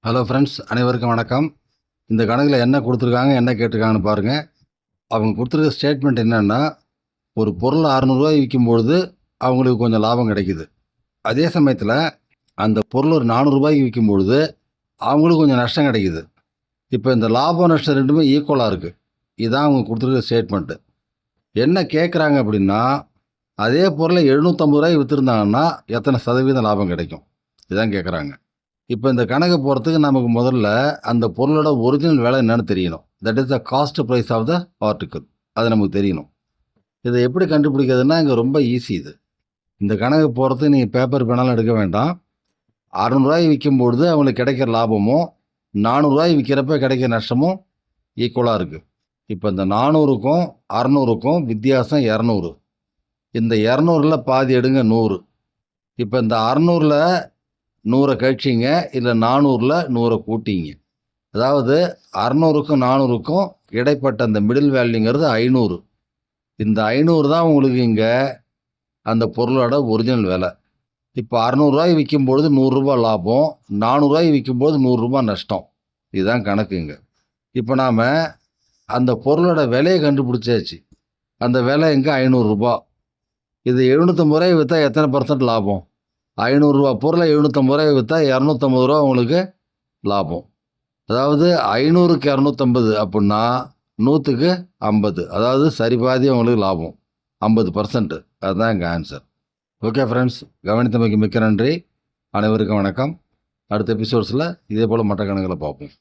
Hello friends, அனைவருக்கும் வணக்கம். இந்த கணக்கில் என்ன கொடுத்துருக்காங்க, என்ன கேட்டிருக்காங்கன்னு பாருங்கள். அவங்க கொடுத்துருக்க ஸ்டேட்மெண்ட் என்னென்னா, ஒரு பொருள் ரூ. 600 விற்கும்பொழுது அவங்களுக்கு கொஞ்சம் லாபம் கிடைக்குது. அதே சமயத்தில் அந்த பொருள் ஒரு ரூ. 400 விற்கும்பொழுது அவங்களுக்கு கொஞ்சம் நஷ்டம் கிடைக்குது. இப்போ இந்த லாபம் நஷ்டம் ரெண்டுமே ஈக்குவலாக இருக்குது. இதுதான் அவங்க கொடுத்துருக்க ஸ்டேட்மெண்ட்டு. என்ன கேட்குறாங்க அப்படின்னா, அதே பொருளை ரூ. 750 விற்றுருந்தாங்கன்னா எத்தனை சதவீதம் லாபம் கிடைக்கும், இதுதான் கேட்குறாங்க. இப்போ இந்த கணக்கு போகிறதுக்கு நமக்கு முதல்ல அந்த பொருளோட ஒரிஜினல் விலை என்னன்னு தெரியணும். That is the cost price of the article. அது நமக்கு தெரியணும். இதை எப்படி கண்டுபிடிக்கிறதுனா இங்கே ரொம்ப ஈஸி. இந்த கணக்கு போகிறதுக்கு நீங்கள் பேப்பர் பேனாலும் எடுக்க வேண்டாம். ரூ. 600 விற்கும்பொழுது அவங்களுக்கு கிடைக்கிற லாபமும் ரூ. 400 விற்கிறப்ப கிடைக்கிற நஷ்டமும் ஈக்குவலாக இருக்குது. இப்போ இந்த 400க்கும் 600க்கும் வித்தியாசம் 200. இந்த 200ல் பாதி எடுங்க, 100. இப்போ இந்த 600ல் 100 கழிச்சிங்க, இல்லை 400ல் 100 கூட்டிங்க. அதாவது 600க்கும் 400க்கும் இடைப்பட்ட அந்த மிடில் வேல்யூங்கிறது 500. இந்த 500 தான் உங்களுக்கு இங்கே அந்த பொருளோட ஒரிஜினல் விலை. இப்போ ரூ. 600 விற்கும்பொழுது ரூ. 100 லாபம், ரூ. 400 விற்கும்போது ரூ. 100 நஷ்டம். இதுதான் கணக்குங்க. இப்போ நாம் அந்த பொருளோட விலையை கண்டுபிடிச்சாச்சு. அந்த விலை இங்கே ரூ. 500. இது ரூ. 750 விற்றா எத்தனை % லாபம்? ரூ. 500 பொருளை ரூ. 750 விற்றா ரூ. 250 உங்களுக்கு லாபம். அதாவது 500க்கு 250 அப்படின்னா 100க்கு 50. அதாவது சரிபாதி உங்களுக்கு லாபம், 50%. அதுதான் எங்கள் ஆன்சர். ஓகே ஃப்ரெண்ட்ஸ், கவனித்தமைக்கு மிக்க நன்றி. அனைவருக்கும் வணக்கம். அடுத்த எபிசோட்ஸில் இதே போல் மற்ற கணக்குகளை பார்ப்போம்.